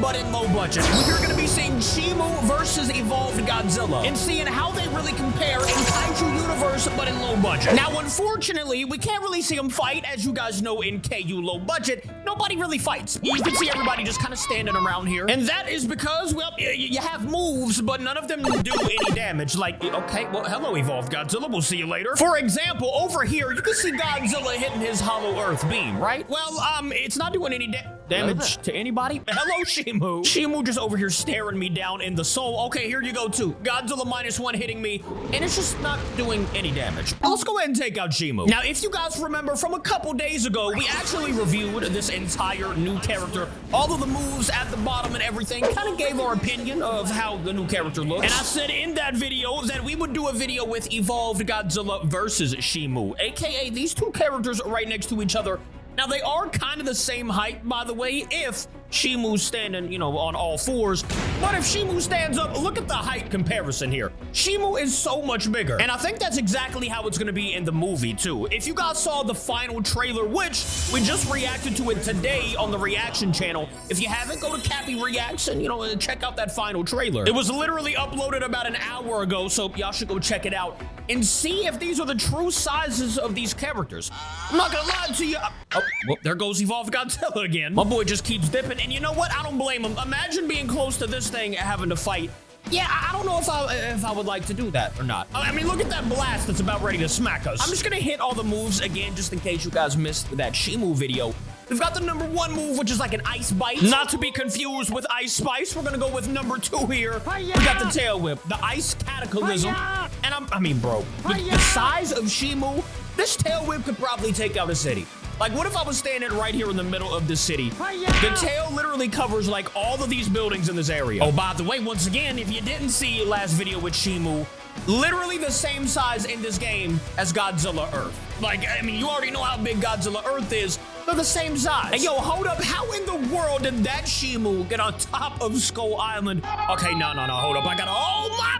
but in low budget. We're going to be seeing Shimo versus Evolved Godzilla and seeing how they really compare in Kaiju universe, but in low budget. Now, unfortunately, we can't really see them fight. As you guys know, in KU low budget, nobody really fights. You can see everybody just kind of standing around here. And that is because, well, you have moves, but none of them do any damage. Like, okay, well, hello, Evolved Godzilla. We'll see you later. For example, over here, you can see Godzilla hitting his hollow earth beam, right? Well, it's not doing any damage to anybody. Hello, Shimo. Shimo just over here staring me down in the soul. Okay, here you go, too. Godzilla -1 hitting me, and it's just not doing any damage. Let's go ahead and take out Shimo. Now, if you guys remember from a couple days ago, we actually reviewed this entire new character. All of the moves at the bottom and everything, kind of gave our opinion of how the new character looks. And I said in that video that we would do a video with Evolved Godzilla versus Shimo, aka these two characters right next to each other. Now, they are kind of the same height, by the way, if Shimo's standing, you know, on all fours. But if Shimo stands up, look at the height comparison here. Shimo is so much bigger. And I think that's exactly how it's going to be in the movie, too. If you guys saw the final trailer, which we just reacted to it today on the reaction channel, if you haven't, go to Capi Reacts and, you know, check out that final trailer. It was literally uploaded about an hour ago, so y'all should go check it out and see if these are the true sizes of these characters. I'm not going to lie to you. Oh, well, there goes Evolved Godzilla again. My boy just keeps dipping. And you know what? I don't blame him. Imagine being close to this thing and having to fight. Yeah, I don't know if I would like to do that or not. I mean, look at that blast that's about ready to smack us. I'm just gonna hit all the moves again, just in case you guys missed that Shimo video. We've got the #1 move, which is like an ice bite. Not to be confused with Ice Spice. We're gonna go with #2 here. We got the tail whip, the ice cataclysm. And I mean, bro, the size of Shimo, this tail whip could probably take out a city. Like, what if I was standing right here in the middle of the city? The tail literally covers, like, all of these buildings in this area. Oh, by the way, once again, if you didn't see last video with Shimo, literally the same size in this game as Godzilla Earth. Like, I mean, you already know how big Godzilla Earth is. They're the same size. Hey, yo, hold up. How in the world did that Shimo get on top of Skull Island? Okay, no, hold up. I gotta, oh my...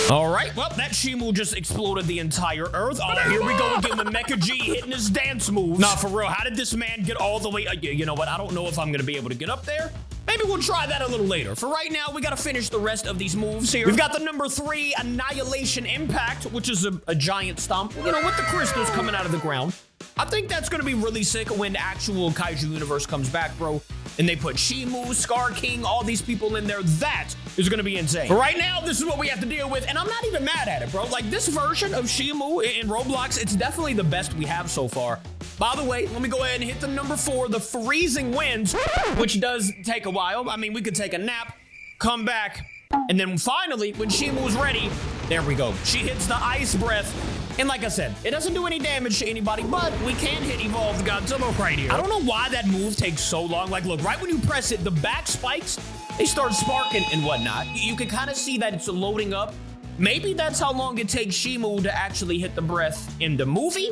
All right, well, that Shimo just exploded the entire Earth. Oh, here we go again with Mecha G hitting his dance moves. Nah, for real, how did this man get all the way? You know what? I don't know if I'm gonna be able to get up there. Maybe we'll try that a little later. For right now, we gotta finish the rest of these moves here. We've got the #3, Annihilation Impact, which is a giant stomp, you know, with the crystals coming out of the ground. I think that's gonna be really sick when the actual Kaiju universe comes back, bro. And they put Shimo, Scar King, all these people in there. That is gonna be insane. But right now, this is what we have to deal with, and I'm not even mad at it, bro. Like, this version of Shimo in Roblox, it's definitely the best we have so far. By the way, let me go ahead and hit the #4, the Freezing Winds, which does take a while. I mean, we could take a nap, come back, and then finally, when Shimo's ready, there we go. She hits the Ice Breath. And like I said, it doesn't do any damage to anybody, but we can hit Evolved Godzilla right here. I don't know why that move takes so long. Like, look, right when you press it, the back spikes, they start sparking and whatnot. You can kind of see that it's loading up. Maybe that's how long it takes Shimo to actually hit the breath in the movie.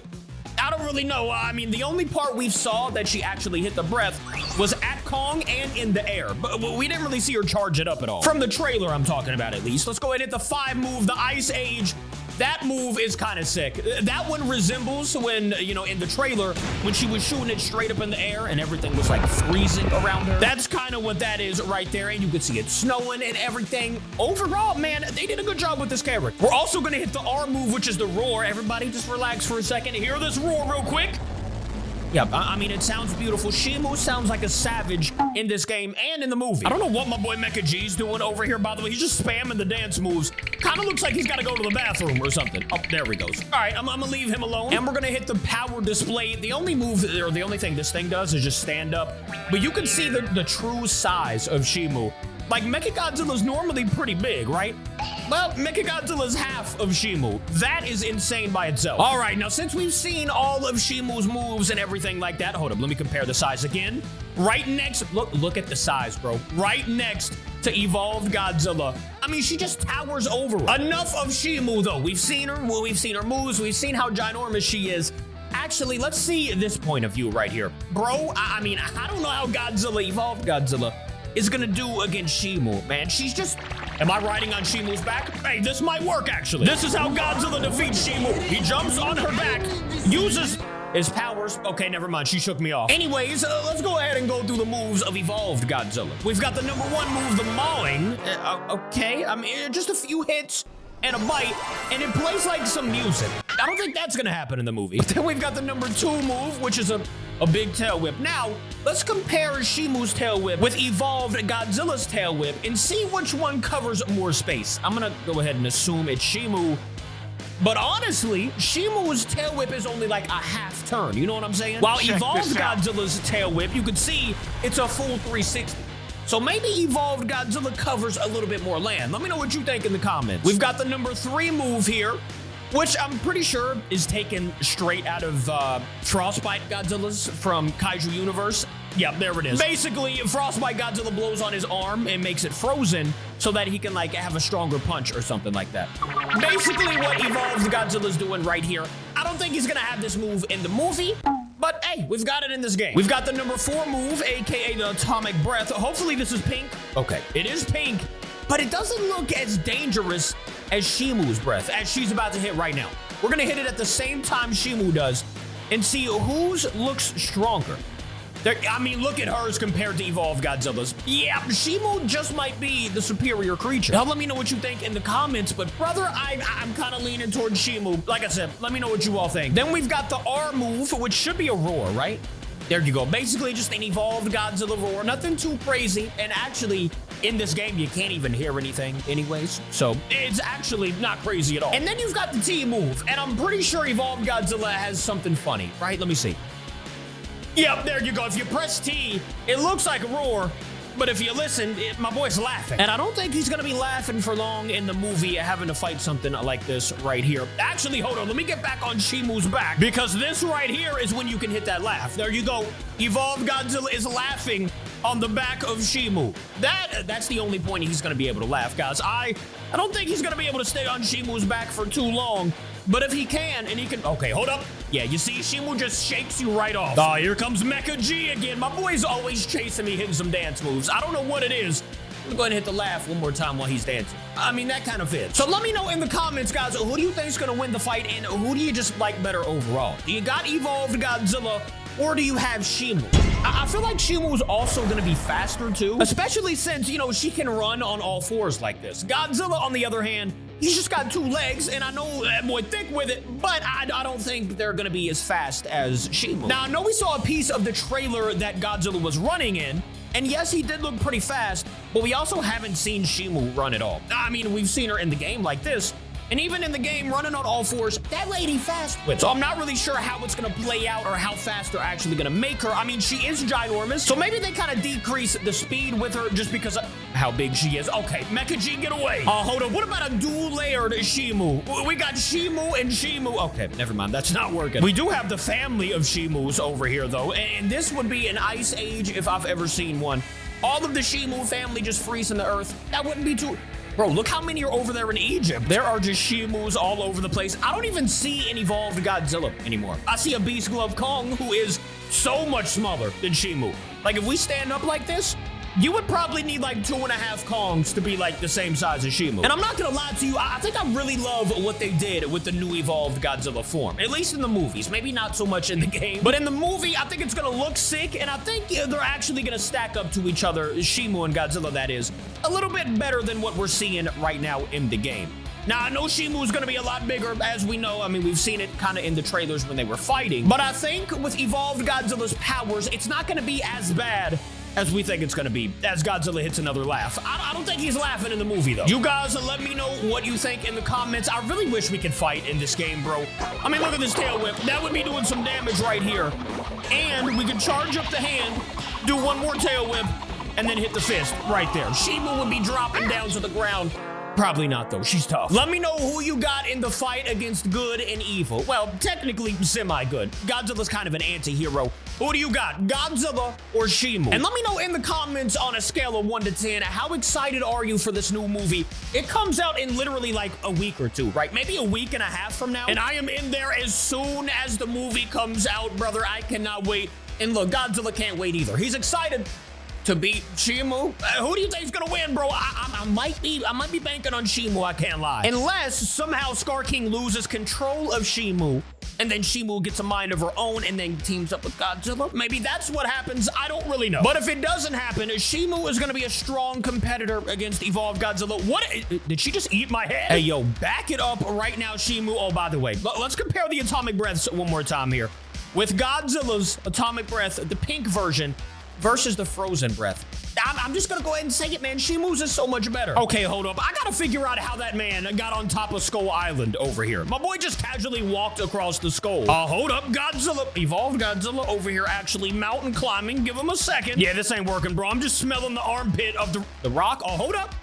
I don't really know. I mean, the only part we saw that she actually hit the breath was at Kong and in the air, but we didn't really see her charge it up at all. From the trailer, I'm talking about at least. Let's go ahead and hit the 5 move, the Ice Age. That move is kind of sick. That one resembles when, you know, in the trailer, when she was shooting it straight up in the air and everything was like freezing around her. That's kind of what that is right there. And you can see it snowing and everything. Overall, man, they did a good job with this character. We're also going to hit the R move, which is the roar. Everybody just relax for a second. Hear this roar real quick. Yeah, I mean, it sounds beautiful. Shimo sounds like a savage in this game and in the movie. I don't know what my boy Mecha G's doing over here, by the way. He's just spamming the dance moves. Kind of looks like he's got to go to the bathroom or something. Oh, there he goes. All right, I'm going to leave him alone. And we're going to hit the power display. The only move, or the only thing this thing does is just stand up. But you can see the true size of Shimo. Like, Mechagodzilla's normally pretty big, right? Well, Mechagodzilla's half of Shimo. That is insane by itself. All right, now since we've seen all of Shimo's moves and everything like that, hold up, let me compare the size again. Right next, look at the size, bro. Right next to Evolved Godzilla. I mean, she just towers over her. Enough of Shimo, though. We've seen her moves, we've seen how ginormous she is. Actually, let's see this point of view right here. Bro, I mean, I don't know how Evolved Godzilla, is gonna do against Shimo, man. She's just... Am I riding on Shimo's back? Hey, this might work, actually. This is how Godzilla defeats Shimo. He jumps on her back, uses his powers. Okay, never mind. She shook me off. Anyways, let's go ahead and go through through the moves of evolved Godzilla. We've got the number 1 move, the mauling. Okay, I mean, just a few hits and a bite, and it plays like some music. I don't think that's gonna happen in the movie. Then we've got the number 2 move, which is a big tail whip. Now, let's compare Shimo's tail whip with evolved Godzilla's tail whip and see which one covers more space. I'm gonna go ahead and assume it's Shimo. But honestly, Shimo's tail whip is only like a half turn, you know what I'm saying? While evolved Godzilla's tail whip, you can see it's a full 360. So maybe evolved Godzilla covers a little bit more land. Let me know what you think in the comments. We've got the number 3 move here, which I'm pretty sure is taken straight out of Frostbite Godzilla's from Kaiju Universe. Yep, there it is. Basically, Frostbite Godzilla blows on his arm and makes it frozen so that he can like have a stronger punch or something like that. Basically what evolved Godzilla's doing right here. I don't think he's gonna have this move in the movie, but hey, we've got it in this game. We've got the number 4 move, aka the Atomic Breath. Hopefully this is pink. Okay, it is pink, but it doesn't look as dangerous as Shimo's breath, as she's about to hit right now. We're gonna hit it at the same time Shimo does and see whose looks stronger. I mean, look at hers compared to evolved Godzilla's. Yeah, Shimo just might be the superior creature. Now, let me know what you think in the comments, but brother, I'm kind of leaning towards Shimo. Like I said, let me know what you all think. Then we've got the R move, which should be a roar, right? There you go. Basically, just an evolved Godzilla roar. Nothing too crazy. And actually, in this game, you can't even hear anything anyways. So it's actually not crazy at all. And then you've got the T move. And I'm pretty sure evolved Godzilla has something funny, right? Let me see. Yep, there you go. If you press T, it looks like a roar, but if you listen, my boy's laughing. And I don't think he's gonna be laughing for long in the movie having to fight something like this right here. Actually, hold on, let me get back on Shimo's back, because this right here is when you can hit that laugh. There you go. Evolved Godzilla is laughing on the back of Shimo. That's the only point he's gonna be able to laugh, guys. I don't think he's gonna be able to stay on Shimo's back for too long. But if he can, and he can, okay, hold up. Yeah, you see, Shimo just shakes you right off. Oh, here comes Mecha G again. My boy's always chasing me, hitting some dance moves. I don't know what it is. I'm gonna go ahead and hit the laugh one more time while he's dancing. I mean, that kind of fits. So let me know in the comments, guys, who do you think is gonna win the fight, and who do you just like better overall? Do you got evolved Godzilla, or do you have Shimo? I feel like Shimo's also gonna be faster too, especially since, you know, she can run on all 4s like this. Godzilla, on the other hand, he's just got 2 legs, and I know that boy thick with it, but I don't think they're gonna be as fast as Shimo. Now, I know we saw a piece of the trailer that Godzilla was running in, and yes, he did look pretty fast, but we also haven't seen Shimo run at all. I mean, we've seen her in the game like this, and even in the game running on all 4s, that lady fast with. So I'm not really sure how it's gonna play out or how fast they're actually gonna make her. I mean, she is ginormous, so maybe they kind of decrease the speed with her just because of how big she is. Okay, Mecha G, get away. Hold on, what about a dual-layered Shimo? We got Shimo and Shimo. Okay, never mind, that's not working. We do have the family of Shimos over here, though, and this would be an ice age if I've ever seen one. All of the Shimo family just freezing the earth. That wouldn't be too... Bro, look how many are over there in Egypt. There are just Shimos all over the place. I don't even see an evolved Godzilla anymore. I see a Beast Glove Kong who is so much smaller than Shimo. Like, if we stand up like this, you would probably need like 2.5 Kongs to be like the same size as Shimo. And I'm not gonna lie to you, I think I really love what they did with the new evolved Godzilla form. At least in the movies, maybe not so much in the game. But in the movie, I think it's gonna look sick, and I think they're actually gonna stack up to each other, Shimo and Godzilla that is, a little bit better than what we're seeing right now in the game. Now, I know Shimo's gonna be a lot bigger, as we know. I mean, we've seen it kind of in the trailers when they were fighting. But I think with evolved Godzilla's powers, it's not gonna be as bad as we think it's gonna be, as Godzilla hits another laugh. I don't think he's laughing in the movie, though. You guys, let me know what you think in the comments. I really wish we could fight in this game, bro. I mean, look at this tail whip. That would be doing some damage right here. And we could charge up the hand, do one more tail whip, and then hit the fist right there. Shimo would be dropping down to the ground. Probably not, though. She's tough. Let me know who you got in the fight against good and evil. Well, technically semi-good. Godzilla's kind of an anti-hero. Who do you got, Godzilla or Shimo? And let me know in the comments on a scale of 1 to 10, how excited are you for this new movie? It comes out in literally like a week or two, right? Maybe a week and a half from now. And I am in there as soon as the movie comes out, brother. I cannot wait. And look, Godzilla can't wait either. He's excited to beat Shimo. Who do you think is gonna win, bro? I might be banking on Shimo, I can't lie. Unless somehow Scar King loses control of Shimo and then Shimo gets a mind of her own and then teams up with Godzilla. Maybe that's what happens. I don't really know. But if it doesn't happen, Shimo is going to be a strong competitor against Evolved Godzilla. What? Did she just eat my head? Hey, yo, back it up right now, Shimo. Oh, by the way, let's compare the atomic breaths one more time here. With Godzilla's atomic breath, the pink version, versus the frozen breath. I'm just gonna go ahead and say it, man. Shimo's is so much better. Okay, hold up. I gotta figure out how that man got on top of Skull Island over here. My boy just casually walked across the skull. Hold up. Godzilla, Evolved Godzilla over here actually mountain climbing. Give him a second. Yeah, this ain't working, bro. I'm just smelling the armpit of the rock. Hold up.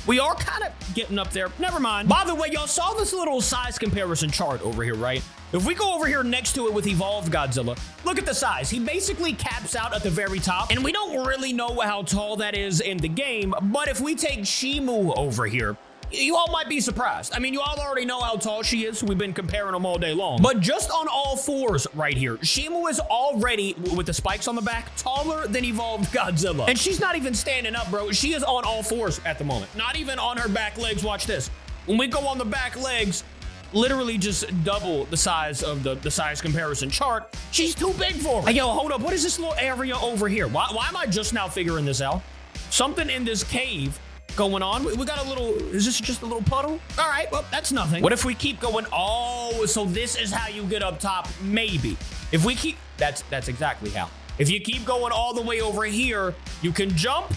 We are kind of getting up there. Never mind. By the way, y'all saw this little size comparison chart over here, right? If we go over here next to it with Evolved Godzilla, look at the size. He basically caps out at the very top, and we don't really know how tall that is in the game, but if we take Shimo over here, you all might be surprised. I mean, you all already know how tall she is. We've been comparing them all day long. But just on all fours right here, Shimo is already, with the spikes on the back, taller than Evolved Godzilla. And she's not even standing up, bro. She is on all fours at the moment. Not even on her back legs. Watch this. When we go on the back legs, literally just double the size of the size comparison chart. She's too big for her. Hey, yo, hold up. What is this little area over here? Why am I just now figuring this out? Something in this cave going on. We got a little, is this just a little puddle? All right, well, that's nothing. What if we keep going? Oh, so this is how you get up top? Maybe. If we keep, that's exactly how. If you keep going all the way over here, you can jump,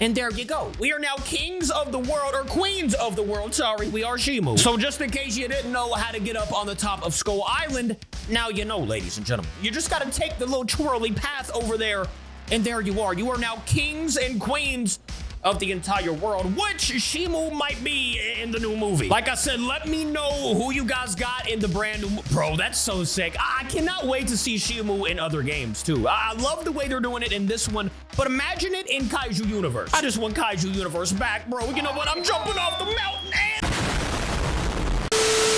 and there you go. We are now kings of the world, or queens of the world. Sorry, we are Shimo. So just in case you didn't know how to get up on the top of Skull Island, now you know, ladies and gentlemen. You just got to take the little twirly path over there, and there you are. You are now kings and queens of the entire world, which Shimo might be in the new movie. Like I said, let me know who you guys got in the brand new bro, that's so sick. I cannot wait to see Shimo in other games too. I love the way they're doing it in this one, but imagine it in Kaiju Universe. I just want Kaiju Universe back, bro. You know what? I'm jumping off the mountain and...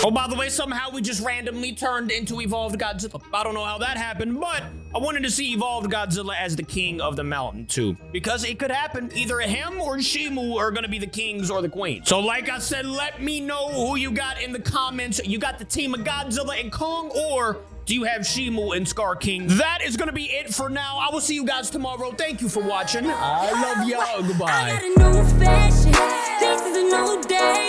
Oh, by the way, somehow we just randomly turned into Evolved Godzilla. I don't know how that happened, but I wanted to see Evolved Godzilla as the king of the mountain too, because it could happen. Either him or Shimo are gonna be the kings or the queens. So like I said, let me know who you got in the comments. You got the team of Godzilla and Kong, or do you have Shimo and Scar King? That is gonna be it for now. I will see you guys tomorrow. Thank you for watching. I love y'all. Goodbye. I got a new fashion. This is a new day.